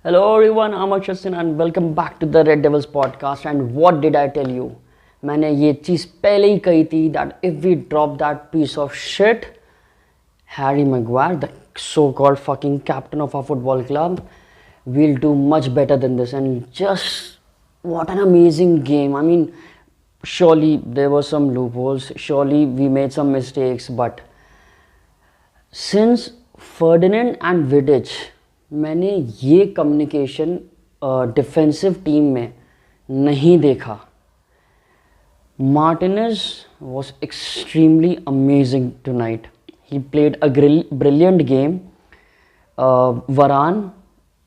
Hello everyone, I'm Akshay and welcome back to the Red Devils podcast. And what did I tell you? मैंने ये चीज़ पहले ही कही थी that if we drop that piece of shit, Harry Maguire, the so-called fucking captain of our football club, we'll do much better than this. And just what an amazing game. I mean, surely there were some loopholes, surely we made some mistakes, but since Ferdinand and Vidic, मैंने ये communication defensive team में नहीं देखा. Martinez was extremely amazing tonight. He played a brilliant game. Varane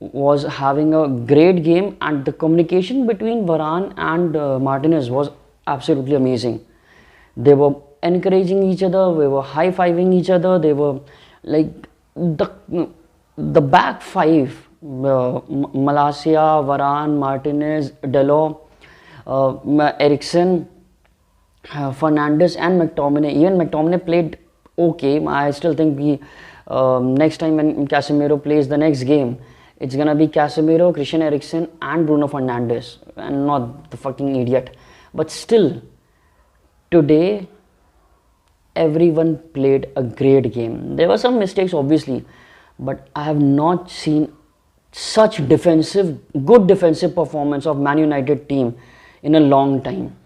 was having a great game, and the communication between Varane and Martinez was absolutely amazing. They were encouraging each other, they were high-fiving each other, they were like the back five, Malacia, Varane, Martinez, Delors, Eriksen, Fernandes and McTominay. Even McTominay played okay. I still think next time when Casemiro plays the next game, it's gonna be Casemiro, Christian Eriksen and Bruno Fernandes, and not the fucking idiot. But still, today, everyone played a great game. There were some mistakes obviously, but I have not seen such good defensive performance of Man United team in a long time.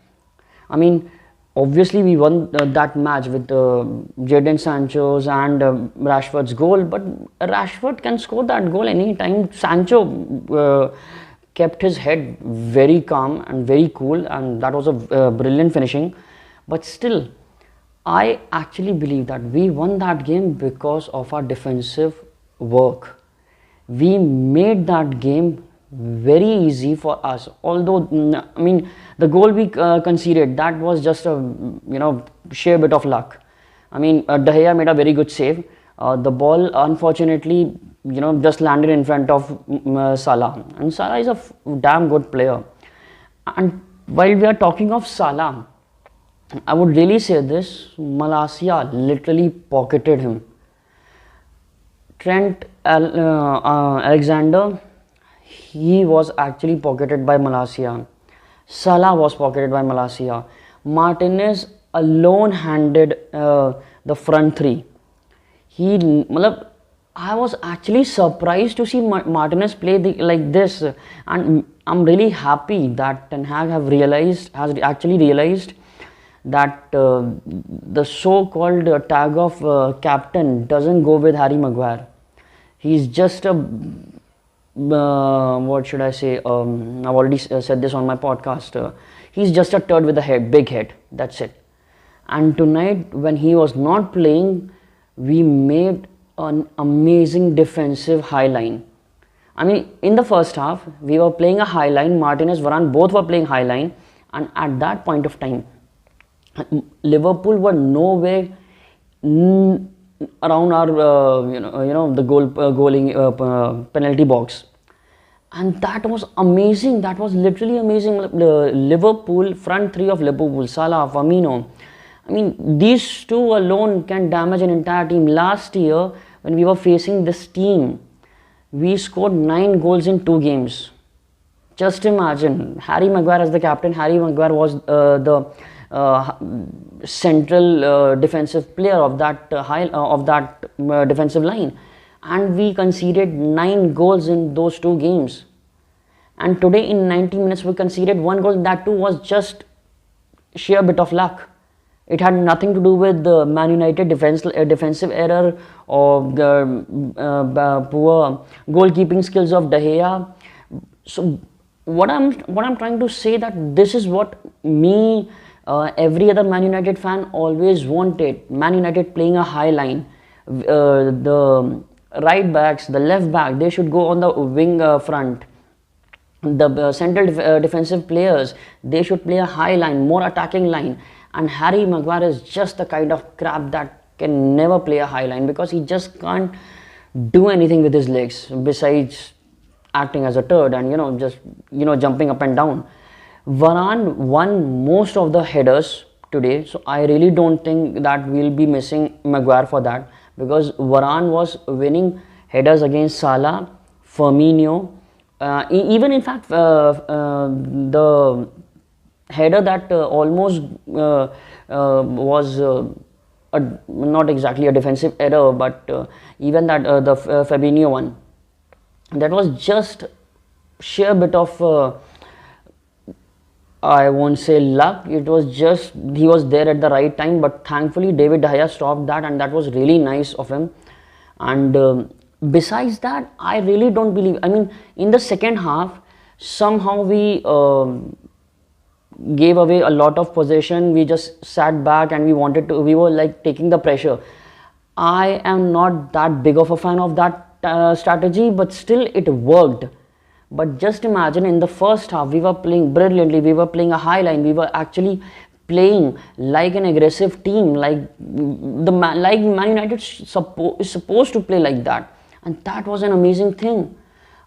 I mean, obviously we won that match with Jadon Sancho's and Rashford's goal, but Rashford can score that goal anytime. Sancho kept his head very calm and very cool, and that was a brilliant finishing. But still, I actually believe that we won that game because of our defensive work. We made that game very easy for us. Although, I mean, the goal we conceded, that was just a sheer bit of luck. I mean, De Gea made a very good save. The ball, unfortunately, just landed in front of Salah, and Salah is a damn good player. And while we are talking of Salah, I would really say this: Malacia literally pocketed him. Trent Alexander, he was actually pocketed by Malacia. Salah was pocketed by Malacia. Martinez alone handed the front three. I was actually surprised to see Martinez play like this, and I'm really happy that Ten Hag has actually realized that the so-called tag of captain doesn't go with Harry Maguire. He's just a what should I say? I've already said this on my podcast. He's just a turd with a big head. That's it. And tonight, when he was not playing, we made an amazing defensive high line. I mean, in the first half, we were playing a high line. Martinez, Varane, both were playing high line, and at that point of time, Liverpool were nowhere around our the penalty box, and that was amazing. That was literally amazing. Liverpool front three of Liverpool, Salah, Firmino. I mean, these two alone can damage an entire team. Last year, when we were facing this team, we scored 9 goals in 2 games. Just imagine, Harry Maguire as the captain. Harry Maguire was the central defensive player of that defensive line, and we conceded 9 goals in those 2 games. And today in 90 minutes we conceded 1 goal. That too was just sheer bit of luck. It had nothing to do with the Man United defensive error or the poor goalkeeping skills of De Gea. So what I'm trying to say, that this is what me, every other Man United fan always wanted. Man United playing a high line. The right backs, the left back, they should go on the wing front. The central defensive players, they should play a high line, more attacking line. And Harry Maguire is just the kind of crap that can never play a high line, because he just can't do anything with his legs besides acting as a turd and just jumping up and down. Varane won most of the headers today, so I really don't think that we'll be missing Maguire for that, because Varane was winning headers against Salah, Firmino, Even in fact, the header that almost was not exactly a defensive error, but even that the Fabinho one, that was just sheer bit of I won't say luck. It was just he was there at the right time, but thankfully David De Gea stopped that, and that was really nice of him. And besides that, I really don't believe. I mean, in the second half, somehow we gave away a lot of possession. We just sat back and we wanted to. We were like taking the pressure. I am not that big of a fan of that strategy, but still it worked. But just imagine, in the first half we were playing brilliantly, we were playing a high line, we were actually playing like an aggressive team, like Man United is supposed to play like that, and that was an amazing thing.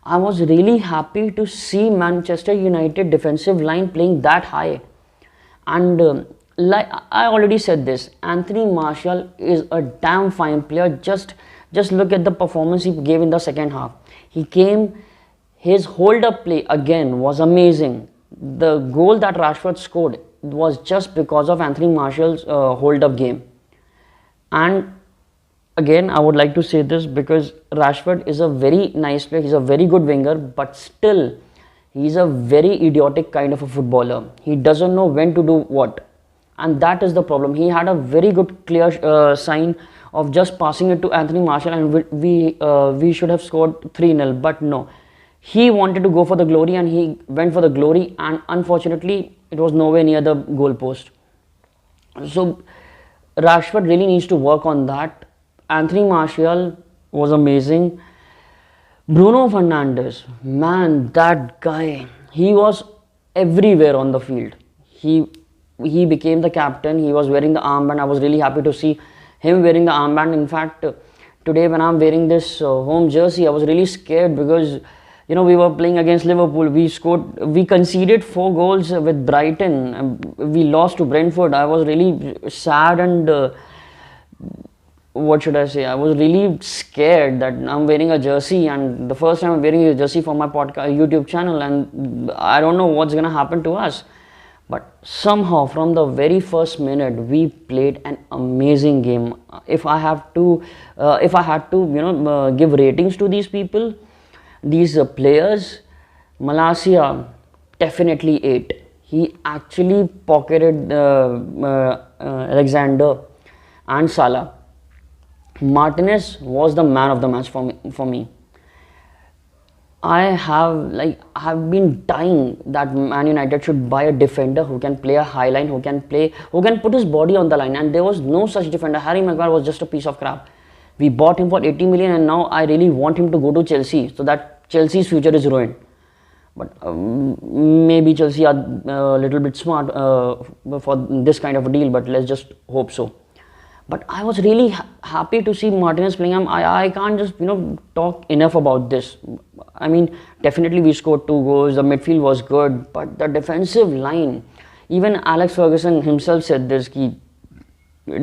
I was really happy to see Manchester United defensive line playing that high. And like I already said this, Anthony Martial is a damn fine player. Just look at the performance he gave in the second half. He came. His hold-up play again was amazing. The goal that Rashford scored was just because of Anthony Martial's hold-up game. And again, I would like to say this because Rashford is a very nice player. He's a very good winger, but still, he's a very idiotic kind of a footballer. He doesn't know when to do what. And that is the problem. He had a very good clear sign of just passing it to Anthony Martial, and we should have scored 3-0, but no. He wanted to go for the glory and he went for the glory, and unfortunately it was nowhere near the goal post. So Rashford really needs to work on that. Anthony Martial was amazing. Bruno Fernandes, man, that guy, he was everywhere on the field. He became the captain. He was wearing the armband. I was really happy to see him wearing the armband. In fact, today when I'm wearing this home jersey, I was really scared because we were playing against Liverpool. We conceded 4 goals with Brighton. We lost to Brentford. I was really sad and what should I say? I was really scared that I'm wearing a jersey, and the first time I'm wearing a jersey for my podcast YouTube channel, and I don't know what's gonna happen to us. But somehow, from the very first minute, we played an amazing game. If I had to, give ratings to these people, these players, Malacia definitely 8. He actually pocketed Alexander and Salah. Martinez was the man of the match for me. I have been dying that Man United should buy a defender who can play a high line, who can put his body on the line, and there was no such defender. Harry Maguire was just a piece of crap. We bought him for 80 million, and now I really want him to go to Chelsea, so that Chelsea's future is ruined. But maybe Chelsea are a little bit smart for this kind of a deal, but let's just hope so. But I was really happy to see Martinez playing him. I can't just talk enough about this. I mean, definitely we scored 2 goals, the midfield was good, but the defensive line, even Alex Ferguson himself said this,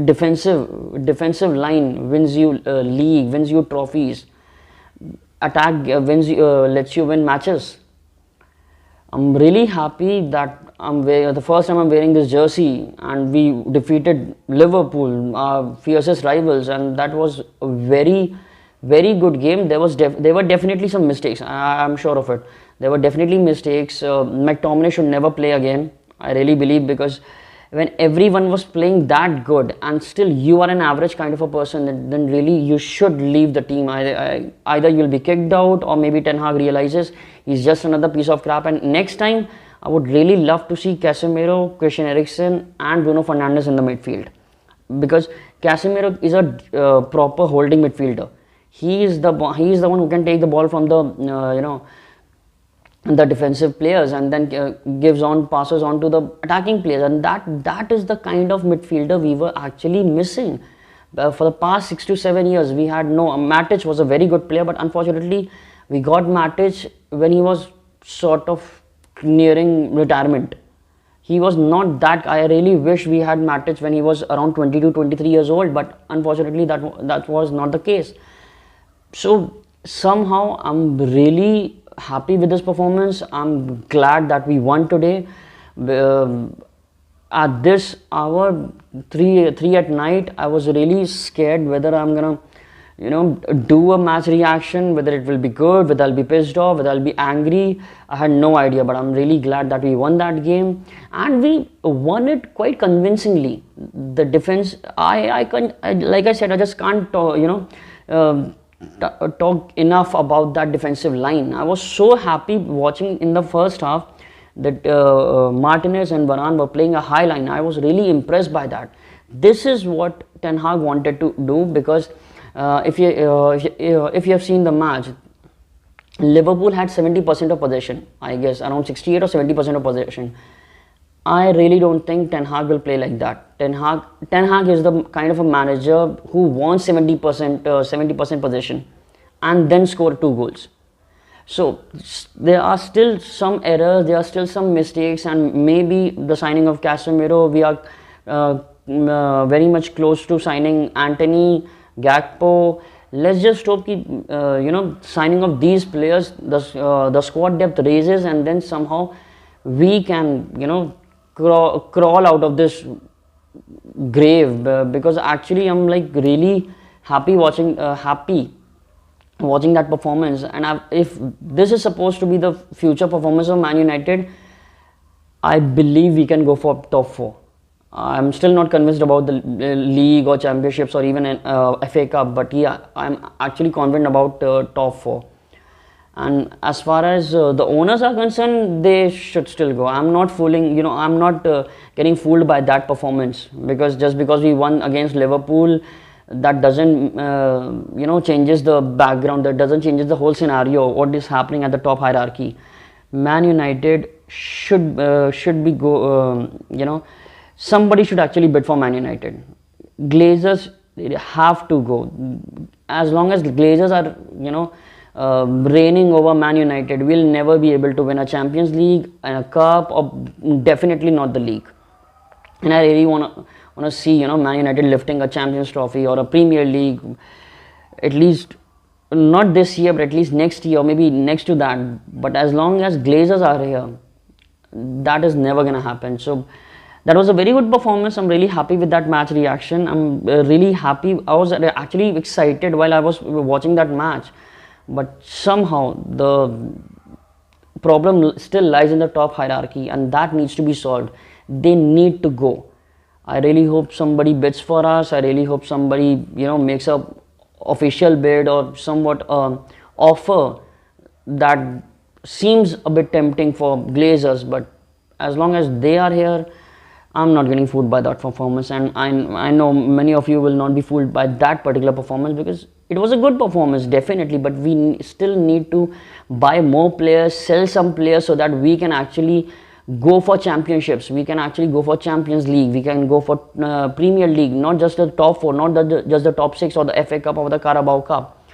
defensive line wins you league, wins you trophies. Attack lets you win matches. I'm really happy that the first time I'm wearing this jersey, and we defeated Liverpool, our fiercest rivals, and that was a very, very good game. There were definitely some mistakes. I'm sure of it. There were definitely mistakes. McTominay should never play again. I really believe, because when everyone was playing that good and still you are an average kind of a person, then really you should leave the team. Either you'll be kicked out, or maybe Ten Hag realizes he's just another piece of crap, and next time I would really love to see Casemiro, Christian Eriksen and Bruno Fernandes in the midfield, because Casemiro is a proper holding midfielder. He is the one who can take the ball from the the defensive players and then passes on to the attacking players, and that is the kind of midfielder we were actually missing. For the past 6 to 7 years, we had no. Matic was a very good player, but unfortunately we got Matic when he was sort of nearing retirement. He was not that. I really wish we had Matic when he was around 22, 23 years old, but unfortunately that was not the case. So somehow I'm really happy with this performance. I'm glad that we won today. At this hour, 3 at night, I was really scared whether I'm gonna, do a match reaction, whether it will be good, whether I'll be pissed off, whether I'll be angry. I had no idea, but I'm really glad that we won that game, and we won it quite convincingly. The defense, like I said, I just can't, talk enough about that defensive line. I was so happy watching in the first half that Martinez and Varane were playing a high line. I was really impressed by that. This is what Ten Hag wanted to do, because if you have seen the match, Liverpool had 70% of possession, I guess around 68 or 70% of possession. I really don't think Ten Hag will play like that. Ten Hag is the kind of a manager who wants 70% possession and then score 2 goals. So there are still some errors, there are still some mistakes, and maybe the signing of Casemiro, we are very much close to signing Anthony, Gakpo. Let's just hope signing of these players, the squad depth raises, and then somehow we can crawl out of this grave, because actually I'm like really happy watching that performance. And if this is supposed to be the future performance of Man United, I believe we can go for top 4. I'm still not convinced about the league or championships or even an FA Cup, but yeah, I'm actually confident about top 4. And as far as the owners are concerned, they should still go. I'm not I'm not getting fooled by that performance, because just because we won against Liverpool, that doesn't changes the background, that doesn't changes the whole scenario, what is happening at the top hierarchy. Man United should be somebody should actually bid for Man United. Glazers, they have to go. As long as Glazers are reigning over Man United, we'll never be able to win a Champions League and a Cup, or definitely not the league. And I really want to see Man United lifting a Champions Trophy or a Premier League, at least not this year, but at least next year, or maybe next to that. But as long as Glazers are here, that is never gonna happen. So that was a very good performance. I'm really happy with that match reaction. I'm really happy. I was actually excited while I was watching that match. But somehow the problem still lies in the top hierarchy, and that needs to be solved. They need to go. I really hope somebody bids for us. I really hope somebody makes a official bid or somewhat offer that seems a bit tempting for Glazers. But as long as they are here, I'm not getting fooled by that performance. And I know many of you will not be fooled by that particular performance, because it was a good performance, definitely, but we still need to buy more players, sell some players, so that we can actually go for championships. We can actually go for Champions League. We can go for Premier League, not just the top 4, not just the top 6 or the FA Cup or the Carabao Cup.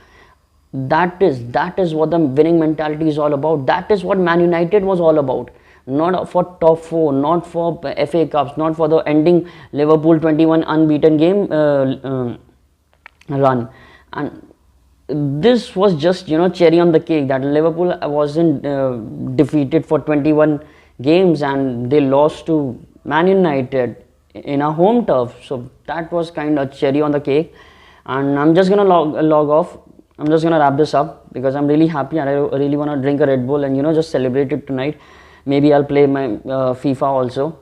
That is what the winning mentality is all about. That is what Man United was all about. Not for top 4, not for FA Cups, not for the ending Liverpool 21 unbeaten game run. And this was just cherry on the cake, that Liverpool wasn't defeated for 21 games and they lost to Man United in a home turf. So that was kind of cherry on the cake. And I'm just gonna log off. I'm just gonna wrap this up, because I'm really happy and I really want to drink a Red Bull and just celebrate it tonight. Maybe I'll play my FIFA also.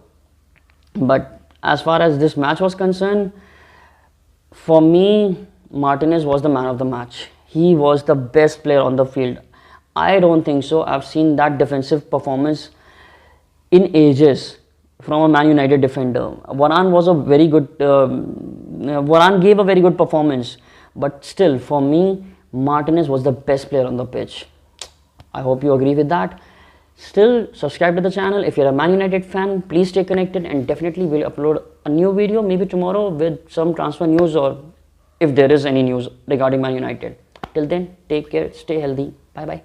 But as far as this match was concerned, for me, Martinez was the man of the match. He was the best player on the field. I don't think so. I've seen that defensive performance in ages from a Man United defender. Varane was a very good. Varane gave a very good performance, but still, for me, Martinez was the best player on the pitch. I hope you agree with that. Still, subscribe to the channel. If you're a Man United fan, please stay connected, and definitely we'll upload a new video maybe tomorrow with some transfer news, or if there is any news regarding Man United. Till then, take care, stay healthy. Bye bye.